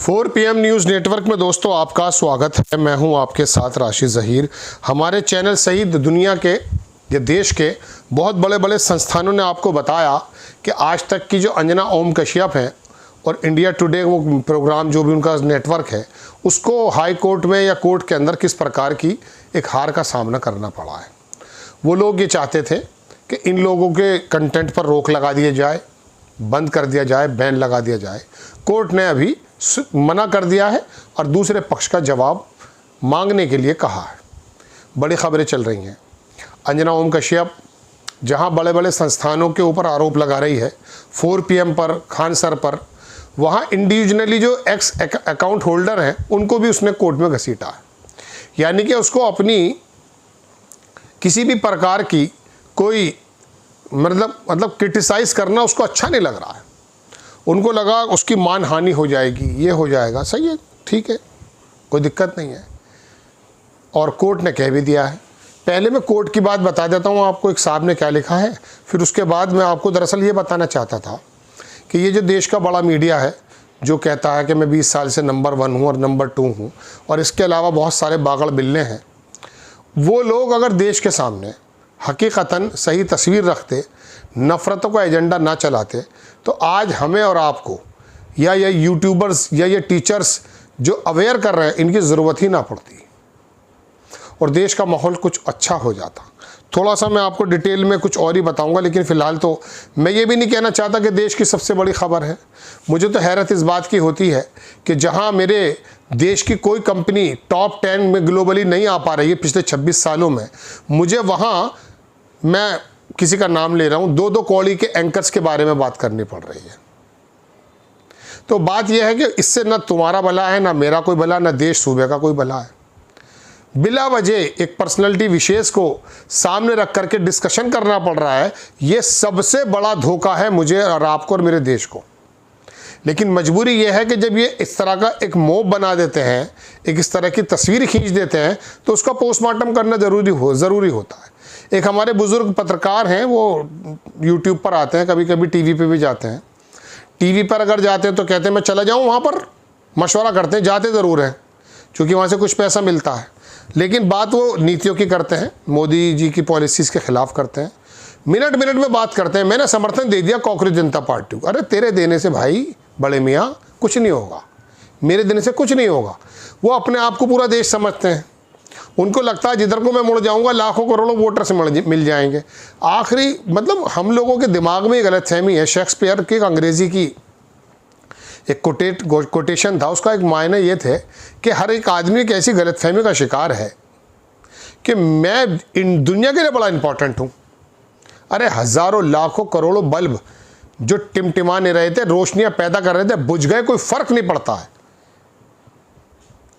4 PM news network में दोस्तों आपका स्वागत है। मैं हूं आपके साथ राशिद ज़हीर। हमारे चैनल सहित दुनिया के या देश के बहुत बड़े बड़े संस्थानों ने आपको बताया कि आज तक की जो अंजना ओम कश्यप हैं और इंडिया टुडे वो प्रोग्राम जो भी उनका नेटवर्क है उसको हाई कोर्ट में या कोर्ट के अंदर किस प्रकार की एक हार का सामना करना पड़ा है। वो लोग ये चाहते थे कि इन लोगों के कंटेंट पर रोक लगा दिया जाए, बंद कर दिया जाए, बैन लगा दिया जाए। कोर्ट ने अभी मना कर दिया है और दूसरे पक्ष का जवाब मांगने के लिए कहा है। बड़ी खबरें चल रही हैं। अंजना ओम कश्यप जहां बड़े बड़े संस्थानों के ऊपर आरोप लगा रही है 4 PM पर, खान सर पर, वहां इंडिविजुअली जो एक्स अकाउंट होल्डर हैं उनको भी उसने कोर्ट में घसीटा है। यानी कि उसको अपनी किसी भी प्रकार की कोई मतलब क्रिटिसाइज़ करना उसको अच्छा नहीं लग रहा है। उनको लगा उसकी मान हानि हो जाएगी, ये हो जाएगा। सही है, ठीक है, कोई दिक्कत नहीं है। और कोर्ट ने कह भी दिया है। पहले मैं कोर्ट की बात बता देता हूँ आपको, एक साहब ने क्या लिखा है, फिर उसके बाद मैं आपको दरअसल ये बताना चाहता था कि ये जो देश का बड़ा मीडिया है जो कहता है कि मैं 20 साल से नंबर 1 हूँ और नंबर 2 हूँ और इसके अलावा बहुत सारे बागड़ बिल्ले हैं, वो लोग अगर देश के सामने हकीकतन सही तस्वीर रखते, नफ़रतों का एजेंडा ना चलाते, तो आज हमें और आपको या ये यूट्यूबर्स या ये टीचर्स जो अवेयर कर रहे हैं इनकी ज़रूरत ही ना पड़ती और देश का माहौल कुछ अच्छा हो जाता। थोड़ा सा मैं आपको डिटेल में कुछ और ही बताऊंगा, लेकिन फ़िलहाल तो मैं ये भी नहीं कहना चाहता कि देश की सबसे बड़ी खबर है। मुझे तो हैरत इस बात की होती है कि जहां मेरे देश की कोई कंपनी टॉप 10 में ग्लोबली नहीं आ पा रही है पिछले 26 सालों में, मुझे वहाँ, मैं किसी का नाम ले रहा हूँ, 2-2 कौड़ी के एंकर्स के बारे में बात करनी पड़ रही है। तो बात यह है कि इससे ना तुम्हारा भला है, ना मेरा कोई भला, ना देश सूबे का कोई भला है। बिला वजह एक पर्सनैलिटी विशेष को सामने रख करके डिस्कशन करना पड़ रहा है, ये सबसे बड़ा धोखा है मुझे और आपको और मेरे देश को। लेकिन मजबूरी यह है कि जब ये इस तरह का एक मॉब बना देते हैं, एक इस तरह की तस्वीर खींच देते हैं, तो उसका पोस्टमार्टम करना ज़रूरी होता है। एक हमारे बुज़ुर्ग पत्रकार हैं, वो यूट्यूब पर आते हैं, कभी कभी टीवी पे भी जाते हैं। टीवी पर अगर जाते हैं तो कहते हैं मैं चला जाऊँ वहाँ पर, मशवरा करते हैं, जाते ज़रूर हैं क्योंकि वहाँ से कुछ पैसा मिलता है, लेकिन बात वो नीतियों की करते हैं, मोदी जी की पॉलिसीज़ के ख़िलाफ़ करते हैं, मिनट में बात करते हैं। मैंने समर्थन दे दिया कांग्रेस जनता पार्टी को। अरे तेरे देने से भाई बड़े मियाँ कुछ नहीं होगा, मेरे देने से कुछ नहीं होगा। वो अपने आप को पूरा देश समझते हैं, उनको लगता है जिधर को मैं मुड़ जाऊंगा लाखों करोड़ों वोटर से मिल जाएंगे। आखिरी मतलब हम लोगों के दिमाग में गलतफहमी है। शेक्सपियर की अंग्रेज़ी की एक कोटेशन था, उसका एक मायने ये थे कि हर एक आदमी एक ऐसी गलतफहमी का शिकार है कि मैं इन दुनिया के लिए बड़ा इंपॉर्टेंट हूँ। अरे हज़ारों लाखों करोड़ों बल्ब जो टिमटिमा नहीं रहे थे, रोशनियाँ पैदा कर रहे थे, बुझ गए, कोई फ़र्क नहीं पड़ता है।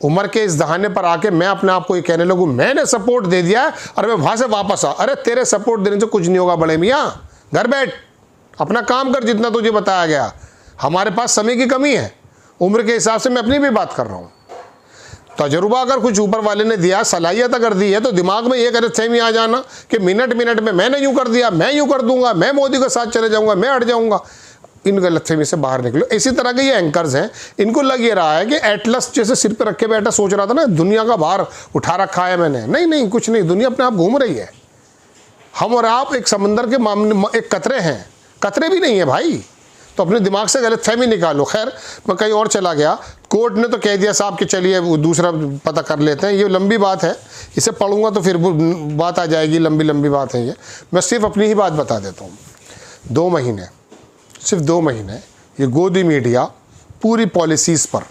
उम्र के इस दहाने पर आके मैं अपने आप को ये कहने लगूँ मैंने सपोर्ट दे दिया है और मैं वहाँ से वापस आ। अरे तेरे सपोर्ट देने से कुछ नहीं होगा बड़े मियाँ, घर बैठ, अपना काम कर जितना तुझे बताया गया। हमारे पास समय की कमी है, उम्र के हिसाब से मैं अपनी भी बात कर रहा हूँ। तजुर्बा अगर कुछ ऊपर वाले ने दिया, सलाहियत अगर दी है, तो दिमाग में ये गलतफहमी आ जाना कि मिनट में मैंने यूँ कर दिया, मैं यूँ कर दूंगा, मैं मोदी के साथ चले जाऊँगा, मैं हट जाऊँगा, इन गलतफहमी से बाहर निकलो। इसी तरह के ये एंकर्स हैं, इनको लग ये रहा है कि एटलस जैसे सिर पे रखे बैठा सोच रहा था ना दुनिया का भार उठा रखा है मैंने। नहीं, कुछ नहीं, दुनिया अपने आप घूम रही है। हम और आप एक समंदर के मामले एक कतरे हैं, कतरे भी नहीं है भाई। तो अपने दिमाग से गलतफहमी निकालो। खैर मैं कहीं और चला गया। कोर्ट ने तो कह दिया साहब कि चलिए वो दूसरा पता कर लेते हैं। ये लंबी बात है, इसे पढ़ूंगा तो फिर बात आ जाएगी, लंबी बात है ये। मैं सिर्फ अपनी ही बात बता देता हूँ। 2 महीने, सिर्फ 2 महीने ये गोदी मीडिया पूरी पॉलिसीज़ पर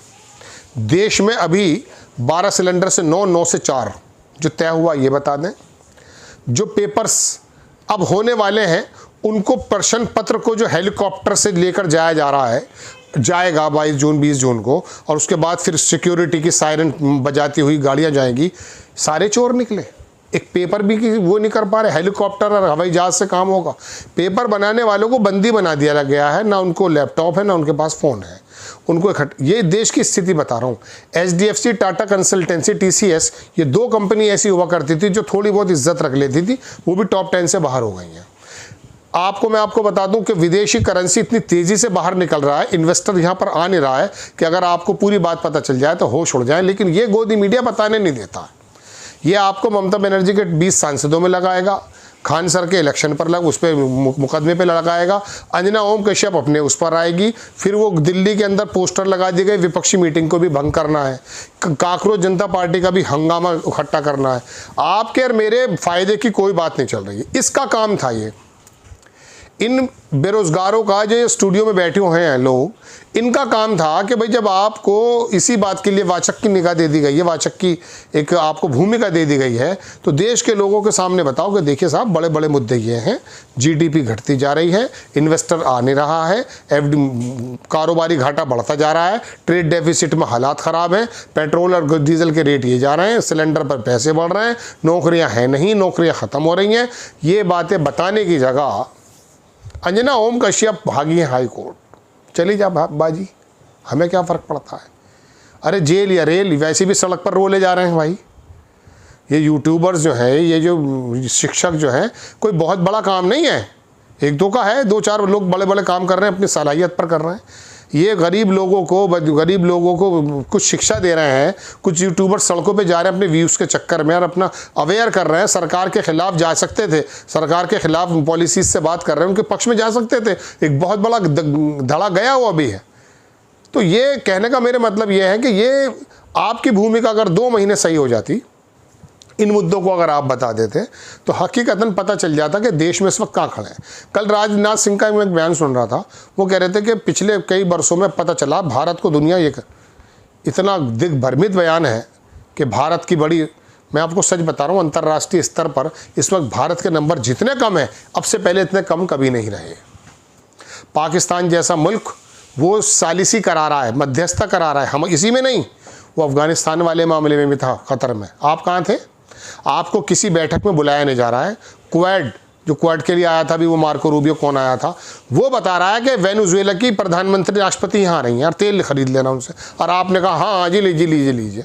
देश में अभी 12 सिलेंडर से 9 से 4 जो तय हुआ ये बता दें। जो पेपर्स अब होने वाले हैं उनको प्रश्न पत्र को जो हेलीकॉप्टर से लेकर जाया जा रहा है, जाएगा 22 जून 20 जून को, और उसके बाद फिर सिक्योरिटी की सायरन बजाती हुई गाड़ियां जाएंगी। सारे चोर निकले, एक पेपर भी वो नहीं कर पा रहे। हेलीकॉप्टर और हवाई जहाज से काम होगा। पेपर बनाने वालों को बंदी बना दिया गया है, ना उनको लैपटॉप है ना उनके पास फ़ोन है। उनको ये देश की स्थिति बता रहा हूँ। HDFC, टाटा कंसल्टेंसी, TCS, ये 2 कंपनी ऐसी हुआ करती थी जो थोड़ी बहुत इज्जत रख लेती थी, वो भी टॉप 10 से बाहर हो गई हैं। मैं आपको बता दूं कि विदेशी करेंसी इतनी तेज़ी से बाहर निकल रहा है, इन्वेस्टर यहाँ पर आ नहीं रहा है कि अगर आपको पूरी बात पता चल जाए तो होश उड़ जाए, लेकिन ये गोदी मीडिया बताने नहीं देता। ये आपको ममता बनर्जी के 20 सांसदों में लगाएगा, खान सर के इलेक्शन पर उस पर मुकदमे पे लगाएगा, अंजना ओम कश्यप अपने उस पर आएगी, फिर वो दिल्ली के अंदर पोस्टर लगा दिए गए विपक्षी मीटिंग को भी भंग करना है, काकरोच जनता पार्टी का भी हंगामा इकट्ठा करना है। आपके और मेरे फायदे की कोई बात नहीं चल रही है। इसका काम था ये, इन बेरोजगारों का जो स्टूडियो में बैठे हुए हैं लोग, इनका काम था कि भाई जब आपको इसी बात के लिए वाचक की निगाह दे दी गई है, वाचक की एक आपको भूमिका दे दी गई है, तो देश के लोगों के सामने बताओ कि देखिए साहब बड़े बड़े मुद्दे ये हैं, जीडीपी घटती जा रही है, इन्वेस्टर आ नहीं रहा है, कारोबारी घाटा बढ़ता जा रहा है, ट्रेड डेफिसिट में हालात ख़राब हैं, पेट्रोल और डीजल के रेट ये जा रहे हैं, सिलेंडर पर पैसे बढ़ रहे हैं, नौकरियाँ हैं नहीं, नौकरियाँ ख़त्म हो रही हैं। ये बातें बताने की जगह अंजना ओम कश्यप भागी हैं हाई कोर्ट। चली जा बाजी, हमें क्या फ़र्क पड़ता है। अरे जेल या रेल वैसे भी सड़क पर रोले जा रहे हैं भाई। ये यूट्यूबर्स जो हैं, ये जो शिक्षक जो हैं, कोई बहुत बड़ा काम नहीं है, एक दो का है, 2-4 लोग बड़े बड़े काम कर रहे हैं, अपनी सलाहियत पर कर रहे हैं। ये गरीब लोगों को कुछ शिक्षा दे रहे हैं। कुछ यूट्यूबर सड़कों पे जा रहे हैं अपने व्यूज़ के चक्कर में और अपना अवेयर कर रहे हैं। सरकार के खिलाफ जा सकते थे, सरकार के खिलाफ पॉलिसीज से बात कर रहे हैं, उनके पक्ष में जा सकते थे। एक बहुत बड़ा धड़ा गया हुआ भी है। तो ये कहने का मेरे मतलब ये है कि ये आपकी भूमिका अगर 2 महीने सही हो जाती, इन मुद्दों को अगर आप बता देते, तो हकीकतन पता चल जाता कि देश में इस वक्त कहाँ खड़े हैं। कल राजनाथ सिंह का मैं एक बयान सुन रहा था, वो कह रहे थे कि पिछले कई वर्षों में पता चला भारत को दुनिया एक इतना दिग्भ्रमित बयान है कि भारत की बड़ी, मैं आपको सच बता रहा हूँ, अंतर्राष्ट्रीय स्तर पर इस वक्त भारत के नंबर जितने कम हैं, अब से पहले इतने कम कभी नहीं रहे। पाकिस्तान जैसा मुल्क वो सालिसी करा रहा है, मध्यस्थता करा रहा है, हम इसी में नहीं, वो अफ़गानिस्तान वाले मामले में भी था क़तर में। आप कहाँ थे? आपको किसी बैठक में बुलाया नहीं जा रहा है। क्वाड, जो क्वाड के लिए आया था भी, वो मार्को रूबियो कौन आया था, वो बता रहा है कि वेनेजुएला की प्रधानमंत्री राष्ट्रपति यहाँ आ रही हैं और तेल खरीद लेना उनसे, और आपने कहा हाँ जी लीजिए।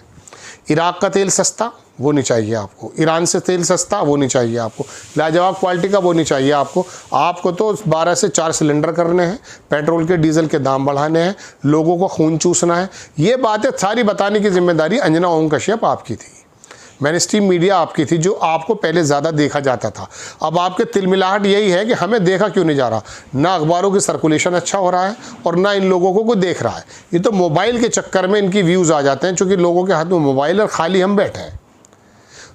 इराक का तेल सस्ता, वो नहीं चाहिए आपको। ईरान से तेल सस्ता, वो नहीं चाहिए आपको। लाजवाब क्वालिटी का, वो नहीं चाहिए आपको। आपको तो 12 से 4 सिलेंडर करने हैं, पेट्रोल के डीजल के दाम बढ़ाने हैं, लोगों को खून चूसना है। ये बातें सारी बताने की जिम्मेदारी अंजना ओम कश्यप आपकी थी, मेनस्ट्रीम मीडिया आपकी थी, जो आपको पहले ज़्यादा देखा जाता था। अब आपके तिलमिलाहट यही है कि हमें देखा क्यों नहीं जा रहा। ना अखबारों की सर्कुलेशन अच्छा हो रहा है और ना इन लोगों को कोई देख रहा है। ये तो मोबाइल के चक्कर में इनकी व्यूज़ आ जाते हैं, चूँकि लोगों के हाथ में मोबाइल और खाली हम बैठे हैं।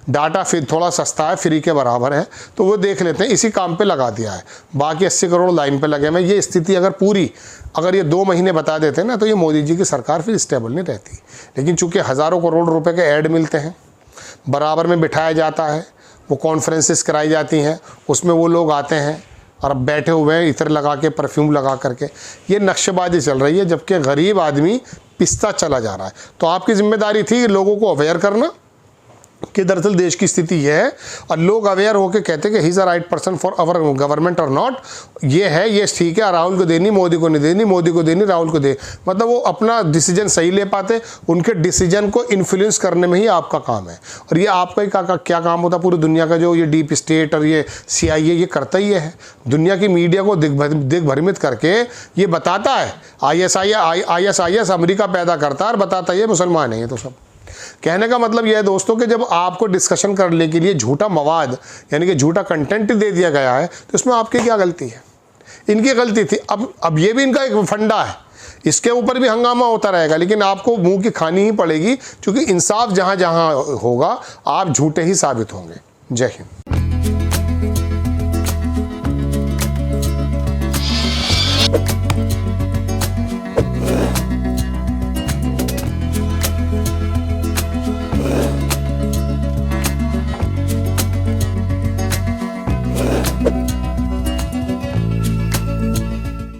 डाटा फिर थोड़ा सस्ता है, फ्री के बराबर है, तो वो देख लेते हैं, इसी काम पे लगा दिया है। बाकी 80 करोड़ लाइन पे लगे हुए। ये स्थिति अगर ये 2 महीने बता देते ना, तो ये मोदी जी की सरकार फिर स्टेबल नहीं रहती। लेकिन चूँकि हज़ारों करोड़ रुपए के ऐड मिलते हैं, बराबर में बिठाया जाता है, वो कॉन्फ्रेंसेस कराई जाती हैं, उसमें वो लोग आते हैं और अब बैठे हुए हैं इत्र लगा के, परफ्यूम लगा करके। ये नक्शेबाजी चल रही है, जबकि गरीब आदमी पिसता चला जा रहा है। तो आपकी जिम्मेदारी थी लोगों को अवेयर करना कि दरअसल देश की स्थिति ये है, और लोग अवेयर होकर कहते हैं कि he is a right person for our government और नॉट। ये है, ये ठीक है, राहुल को देनी, मोदी को नहीं देनी, मोदी को देनी, राहुल को दे। मतलब वो अपना डिसीजन सही ले पाते। उनके डिसीजन को इन्फ्लुएंस करने में ही आपका काम है। और ये आपका ही क्या काम होता पूरी दुनिया का, जो ये डीप स्टेट और ये CIA ये करता ही है। दुनिया की मीडिया को दिग्भ्रमित करके ये बताता है ISIS अमेरिका पैदा करता है और बताता है ये मुसलमान है। ये तो सब कहने का मतलब यह है दोस्तों कि जब आपको डिस्कशन करने के लिए झूठा मवाद यानी कि झूठा कंटेंट दे दिया गया है, तो इसमें आपकी क्या गलती है? इनकी गलती थी। अब ये भी इनका एक फंडा है, इसके ऊपर भी हंगामा होता रहेगा, लेकिन आपको मुंह की खानी ही पड़ेगी, क्योंकि इंसाफ जहां जहां होगा आप झूठे ही साबित होंगे। जय हिंद।